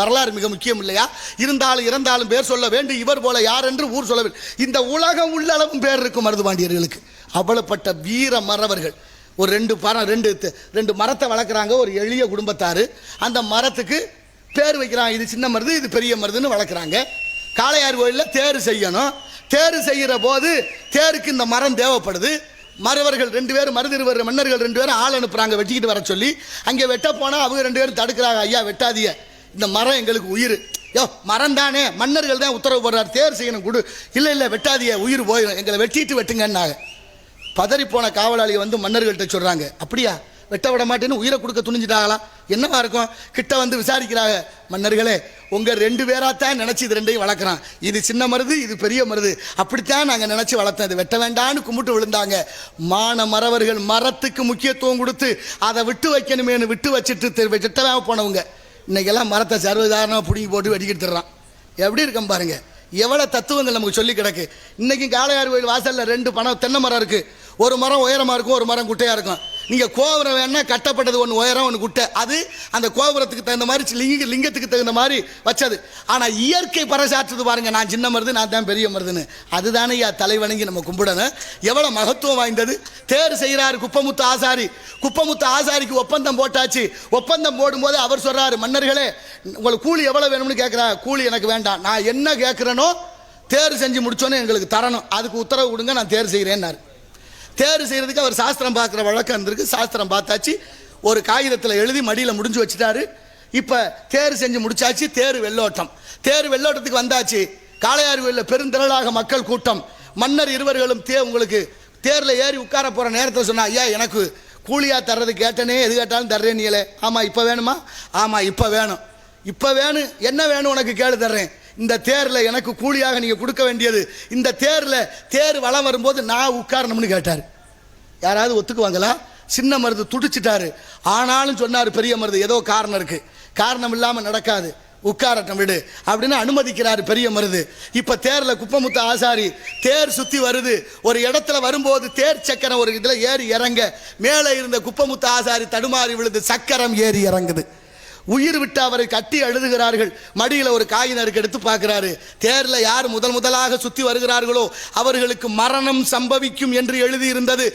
வரலாறு மிக முக்கியம் இல்லையா? இருந்தாலும் இறந்தாலும் பேர் சொல்ல வேண்டும், இவர் போல யார் என்று ஊர் சொல்லவில்லை. இந்த உலகம் உள்ளளவும் பேர் இருக்கும் மருதுபாண்டியர்களுக்கு. அவ்வளவுப்பட்ட வீர மறவர்கள். ஒரு ரெண்டு மரத்தை வளர்க்குறாங்க ஒரு எளிய குடும்பத்தார். அந்த மரத்துக்கு பேர் வைக்கிறாங்க, இது சின்ன மருது இது பெரிய மருதுன்னு வளர்க்குறாங்க. காளையார் கோயிலில் தேர் செய்யணும். தேர் செய்கிற போது தேருக்கு இந்த மரம் தேவைப்படுது. மறவர்கள் 2 பேர், மருதிருவர் மன்னர்கள் 2 பேரும் ஆள் அனுப்புகிறாங்க வெட்டிக்கிட்டு வர சொல்லி. அங்கே வெட்ட போனால் அவங்க 2 பேரும் தடுக்கிறாங்க, ஐயா வெட்டாதிய, இந்த மரம் எங்களுக்கு உயிர். யோ மரம் தானே, மன்னர்கள் தான் உத்தரவு போடுறார், தேர் செய்யணும் கொடு. இல்லை இல்லை வெட்டாதிய, உயிர் போயிடும், எங்களை வெட்டிட்டு வெட்டுங்கன்னாங்க. பதறிப்போன காவலாளி வந்து மன்னர்கள்ட்ட சொல்கிறாங்க, அப்படியா வெட்ட விட மாட்டேன்னு உயிரை கொடுக்க துணிஞ்சிட்டாங்களாம். என்னவா இருக்கும்? கிட்ட வந்து விசாரிக்கிறாங்க, மன்னர்களே உங்கள் 2 பேராத்தான் நினச்சி இது 2ஐயும் வளர்க்குறான், இது சின்ன மருது இது பெரிய மருது, அப்படித்தான் நாங்கள் நினச்சி வளர்த்தோம், இது வெட்ட வேண்டான்னு கும்பிட்டு விழுந்தாங்க. மான மறவர்கள் மரத்துக்கு முக்கியத்துவம் கொடுத்து அதை விட்டு வைக்கணுமேனு விட்டு வச்சுட்டு வெட்டவே போனவங்க இன்னைக்கெல்லாம் மரத்தை சர்வதாரணமாக பிடிங்கி போட்டு வெடிக்கிட்டு தர்றான். எப்படி இருக்கும் பாருங்க, எவ்வளோ தத்துவங்கள் நமக்கு சொல்லி கிடக்கு. இன்றைக்கும் காளையார் கோயில் வாசலில் 2 தென்னை மரம் இருக்குது. ஒரு மரம் உயரமாக இருக்கும், ஒரு மரம் குட்டையாக இருக்கும். நீங்கள் கோபுரம் வேணா கட்டப்பட்டது ஒன்று உயரம் ஒன்று குட்டை, அது அந்த கோபுரத்துக்கு தகுந்த மாதிரி லிங்கத்துக்கு தகுந்த மாதிரி வச்சது. ஆனால் இயற்கை பறைசாற்றுது பாருங்க, நான் சின்ன மருது நான் தான் பெரிய மருதுன்னு. அதுதானே தலைவணங்கி நம்ம கும்பிடணும். எவ்வளோ மகத்துவம் வாய்ந்தது. தேர் செய்கிறாரு குப்பமுத்து ஆசாரி. குப்பமுத்து ஆசாரிக்கு ஒப்பந்தம் போட்டாச்சு. ஒப்பந்தம் போடும்போது அவர் சொல்கிறாரு, மன்னர்களே உங்களுக்கு கூலி எவ்வளோ வேணும்னு கேட்குறா. கூலி எனக்கு வேண்டாம், நான் என்ன கேட்குறேனோ தேர் செஞ்சு முடிச்சோன்னே எங்களுக்கு தரணும், அதுக்கு உத்தரவு கொடுங்க, நான் தேர் செய்கிறேன்னாரு. தேர் செய்கிறதுக்கு அவர் சாஸ்திரம் பார்க்குற வழக்கம் இருந்திருக்கு. சாஸ்திரம் பார்த்தாச்சு, ஒரு காகிதத்தில் எழுதி மடியில் முடிஞ்சு வச்சுட்டாரு. இப்போ தேர் செஞ்சு முடிச்சாச்சு. தேர் வெள்ளோட்டம். தேர் வெள்ளோட்டத்துக்கு வந்தாச்சு. காளையார் கோயிலில் பெருந்திரளாக மக்கள் கூட்டம். மன்னர் இருவர்களும் உங்களுக்கு தேரில் ஏறி உட்கார போகிற நேரத்தில் சொன்னா, ஐயா எனக்கு கூலியாக தர்றது கேட்டனே, எது கேட்டாலும் தர்றேன். நீங்களே ஆமாம் இப்போ வேணுமா? ஆமாம் இப்போ வேணும். இப்போ வேணும், என்ன வேணும் உனக்கு கேளு தர்றேன். இந்த தேரில் எனக்கு கூலியாக நீங்கள் கொடுக்க வேண்டியது, இந்த தேர் வளம் வரும்போது நான் உட்காரணும்னு கேட்டார். யாராவது ஒத்துக்குவாங்களா? சின்ன மருது துடிச்சிட்டாரு. ஆனாலும் சொன்னார் பெரிய மருது, ஏதோ காரணம் இருக்குது, காரணம் இல்லாமல் நடக்காது, உட்காரட்டும் விடு அப்படின்னு அனுமதிக்கிறாரு பெரிய மருது. இப்போ தேரில் குப்பமுத்து ஆசாரி தேர் சுற்றி வருது. ஒரு இடத்துல வரும்போது தேர் சக்கரம் ஒரு இதில் ஏறி இறங்க, மேலே இருந்த குப்பமுத்து ஆசாரி தடுமாறி விழுது, சக்கரம் ஏறி இறங்குது. உயிர் விட்டு அவரை கட்டி அழுதுகிறார்கள். மடியில் ஒரு காயினருக்கு எடுத்து பார்க்கிறாரு. தேரில் யார் முதலாக சுற்றி வருகிறார்களோ அவர்களுக்கு மரணம் சம்பவிக்கும் என்று எழுதியிருந்தது.